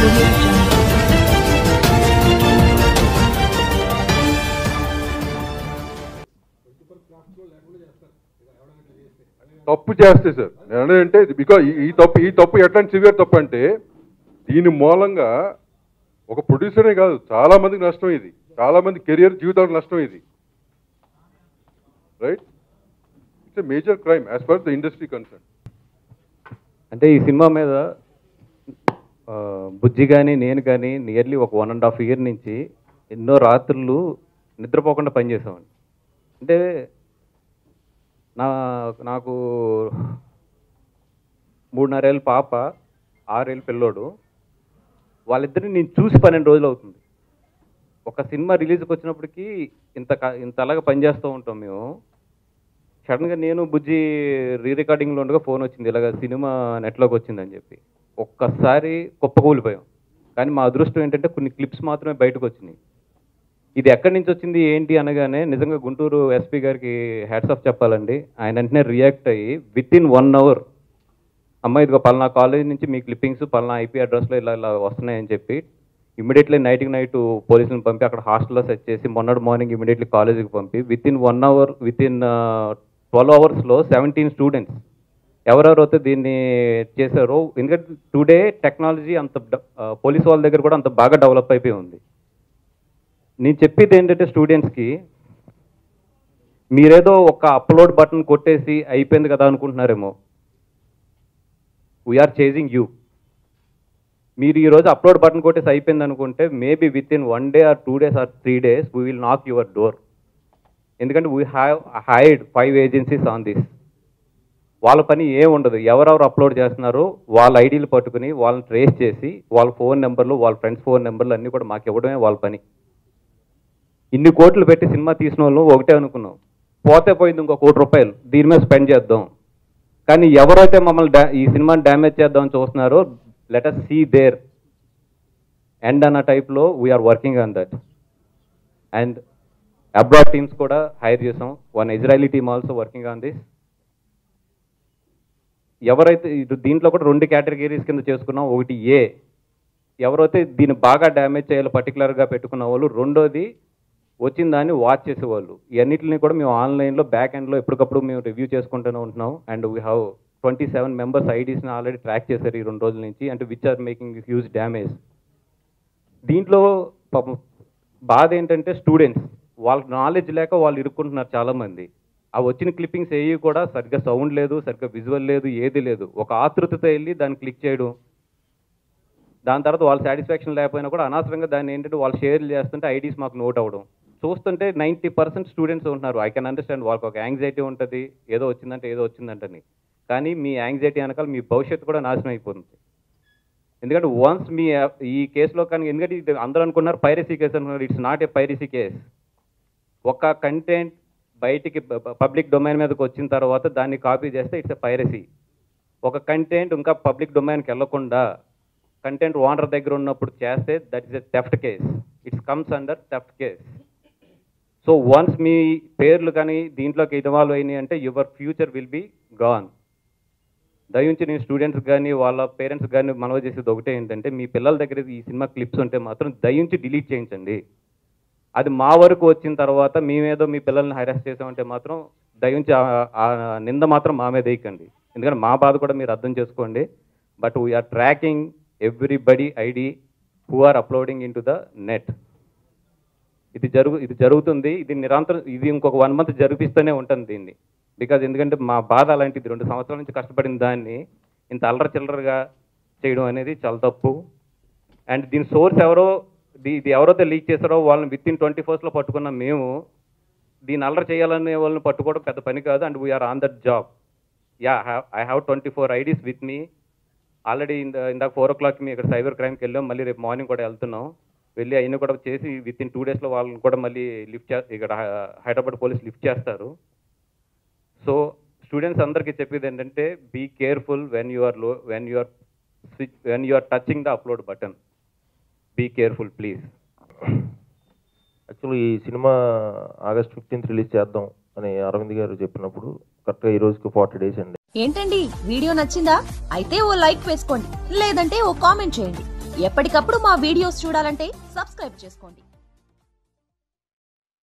Audio Jungle. తప్పు చేస్తే sir నేను అంటే బికాజ్ ఈ తప్పు ఎట్లాంటి సివియర్ తప్పు అంటే దీని మూలంగా ఒక ప్రొడ్యూసరే కాదు చాలా మందికి నష్టం ఇది, చాలా మంది కెరియర్ జీవితాలకు నష్టం ఇది, right? It's a major crime as per the industry concern. అంటే ఈ సినిమా మీద బుజ్జి కానీ నేను కానీ నియర్లీ ఒక 1.5 year నుంచి ఎన్నో రాత్రులు నిద్రపోకుండా పనిచేసామండి. అంటే నాకు 3.5 ఏళ్ళ పాప, 6 ఏళ్ళ పిల్లోడు, వాళ్ళిద్దరిని నేను చూసి 12 రోజులు అవుతుంది. ఒక సినిమా రిలీజ్కి వచ్చినప్పటికీ ఇంత అలాగా పనిచేస్తూ ఉంటాం మేము. సడన్గా నేను బుజ్జి రికార్డింగ్లో ఉండగా ఫోన్ వచ్చింది, ఇలాగ సినిమా నెట్లోకి వచ్చిందని చెప్పి. ఒక్కసారి కుప్పకూలిపోయాం. కానీ మా అదృష్టం ఏంటంటే కొన్ని క్లిప్స్ మాత్రమే బయటకు వచ్చినాయి. ఇది ఎక్కడి నుంచి వచ్చింది ఏంటి అనగానే నిజంగా గుంటూరు ఎస్పీ గారికి హ్యాట్స్ ఆఫ్ చెప్పాలండి. ఆయన వెంటనే రియాక్ట్ అయ్యి వితిన్ 1 hour అమ్మ ఇదిగో పలానా కాలేజ్ నుంచి మీ క్లిప్పింగ్స్ పలానా IP అడ్రస్లో ఇలా వస్తున్నాయని చెప్పి ఇమీడియట్లీ నైట్ పోలీసులను పంపి అక్కడ హాస్టల్లో సెట్ చేసి మొన్నటి మార్నింగ్ ఇమీడియట్లీ కాలేజీకి పంపి within 1 hour within 12 hours 17 students ఎవరెవరైతే దీన్ని చేశారో. ఎందుకంటే టుడే టెక్నాలజీ అంత పోలీస్ వాళ్ళ దగ్గర కూడా అంత బాగా డెవలప్ అయిపోయి ఉంది. నేను చెప్పేది ఏంటంటే స్టూడెంట్స్కి, మీరేదో ఒక అప్లోడ్ బటన్ కొట్టేసి అయిపోయింది కదా అనుకుంటున్నారేమో. We're chasing you. మీరు ఈరోజు అప్లోడ్ బటన్ కొట్టేసి అయిపోయింది అనుకుంటే maybe within 1 day or 2 days or 3 days we will knock your door. ఎందుకంటే we have hired 5 agencies on this. వాళ్ళ పని ఏం ఉండదు, ఎవరెవరు అప్లోడ్ చేస్తున్నారో వాళ్ళ ఐడీలు పట్టుకుని వాళ్ళని ట్రేస్ చేసి వాళ్ళ ఫోన్ నెంబర్లు వాళ్ళ ఫ్రెండ్స్ ఫోన్ నెంబర్లు అన్నీ కూడా మాకు ఇవ్వడమే వాళ్ళ పని. ఇన్ని కోట్లు పెట్టి సినిమా తీసిన వాళ్ళు ఒకటే అనుకున్నాం, పోతే పోయింది ఇంకో ₹1 కోటి దీని మీద స్పెండ్ చేద్దాం. కానీ ఎవరైతే మమ్మల్ని ఈ సినిమాని డ్యామేజ్ చేద్దామని చూస్తున్నారో let us see their end అన్న టైప్లో we're working on that. And abroad teams కూడా హైర్ చేసాం. 1 Israeli team also working on this. ఎవరైతే దీంట్లో కూడా 2 కేటగిరీస్ కింద చేసుకున్నాం. ఒకటి ఎవరైతే దీన్ని బాగా డ్యామేజ్ చేయాలో పర్టికులర్గా పెట్టుకున్న వాళ్ళు, రెండోది వచ్చిన దాన్ని వాచ్ చేసేవాళ్ళు. ఇవన్నిటిని కూడా మేము ఆన్లైన్లో బ్యాక్ ఎండ్లో ఎప్పటికప్పుడు మేము రివ్యూ చేసుకుంటూనే ఉంటున్నాం. అండ్ వీ హ్యావ్ 27 members ఐడీస్ని ఆల్రెడీ ట్రాక్ చేశారు ఈ 2 రోజుల నుంచి. అంటే which are making huge damage. దీంట్లో బాధ ఏంటంటే స్టూడెంట్స్ వాళ్ళకి నాలెడ్జ్ లేక వాళ్ళు ఇరుక్కుంటున్నారు చాలామంది. ఆ వచ్చిన క్లిప్పింగ్స్ ఏవి కూడా సరిగ్గా సౌండ్ లేదు, సరిగ్గా విజువల్ లేదు, ఏది లేదు. ఒక ఆతృతతో వెళ్ళి దాన్ని క్లిక్ చేయడం, దాని తర్వాత వాళ్ళ సాటిస్ఫాక్షన్ లేకపోయినా కూడా అనవసరంగా దాన్ని ఏంటంటే వాళ్ళు షేర్లు చేస్తుంటే ఐడీస్ మాకు నోట్ అవ్వడం చూస్తుంటే 90% స్టూడెంట్స్ ఉంటున్నారు. ఐ కెన్ అండర్స్టాండ్, వాళ్ళకి ఒక యాంగ్జైటీ ఉంటుంది, ఏదో వచ్చిందంటని. కానీ మీ యాంగ్జైటీ వెనకాల మీ భవిష్యత్తు కూడా నాశనం అయిపోతుంది. ఎందుకంటే వన్స్ మీ ఈ కేసులో కానీ, ఎందుకంటే ఇది అందరూ అనుకున్నారు పైరసీ కేసు అనుకున్నారు. It's not a piracy case. ఒక కంటెంట్ బయటికి పబ్లిక్ డొమైన్ మీదకి వచ్చిన తర్వాత దాన్ని కాపీ చేస్తే ఇట్స్ ఎ పైరసీ. ఒక కంటెంట్ ఇంకా పబ్లిక్ డొమైన్కి వెళ్ళకుండా కంటెంట్ ఓనర్ దగ్గర ఉన్నప్పుడు చేస్తే that is a theft case. It's comes under theft case. So once మీ పేర్లు కానీ దీంట్లోకి ఇన్వాల్వ్ అయినాయి అంటే your future will be gone. దయించి నేను స్టూడెంట్స్ కానీ వాళ్ళ పేరెంట్స్ కానీ మనవి చేసేది ఒకటే ఏంటంటే, మీ పిల్లల దగ్గర ఈ సినిమా క్లిప్స్ ఉంటే మాత్రం దయించి డిలీట్ చేయించండి. అది మా వరకు వచ్చిన తర్వాత మేమేదో మీ పిల్లల్ని హైరాస్ చేసామంటే మాత్రం దయించి ఆ నింద మాత్రం మా మీద వేయకండి. ఎందుకంటే మా బాధ కూడా మీరు అర్థం చేసుకోండి. But we're tracking everybody ID who are uploading in to the net. ఇది జరుగుతుంది. ఇది నిరంతరం, ఇది ఇంకొక 1 month జరిపిస్తూనే ఉంటుంది దీన్ని. బికాజ్ ఎందుకంటే మా బాధ అలాంటిది. 2 సంవత్సరాల నుంచి కష్టపడిన దాన్ని ఇంత అల్లర చిల్లరగా చేయడం అనేది చాలా తప్పు. అండ్ దీని సోర్స్ ఇది ఎవరైతే లీక్ చేశారో వాళ్ళని వితిన్ 24 పట్టుకున్నాం మేము. దీన్ని అల్లరి చేయాలనే వాళ్ళని పట్టుకోవడం పెద్ద పని కాదు. And we're on that job. I have 24 IDs with me. Already ఇందాక 4 o'clock మీ ఇక్కడ సైబర్ క్రైమ్కి వెళ్ళాం. మళ్ళీ రేపు మార్నింగ్ కూడా వెళ్తున్నాం. వెళ్ళి అయినా కూడా చేసి వితిన్ 2 days వాళ్ళని కూడా మళ్ళీ ఇక్కడ హైదరాబాద్ పోలీస్ లిఫ్ట్ చేస్తారు. సో స్టూడెంట్స్ అందరికీ చెప్పేది ఏంటంటే, be careful when you are touching the upload button. Be careful please. Actually ఈ సినిమా August 15th రిలీజ్ చేద్దాం అని అరవింద్ గారు చెప్పినప్పుడు కరెక్ట్గా ఈ రోజుకి 40 days అండి. ఏంటండి వీడియో నచ్చిందా? అయితే ఓ లైక్ వేసుకోండి, లేదంటే ఓ కామెంట్ చేయండి. ఎప్పటికప్పుడు మా వీడియోస్ చూడాలంటే సబ్స్క్రైబ్ చేసుకోండి.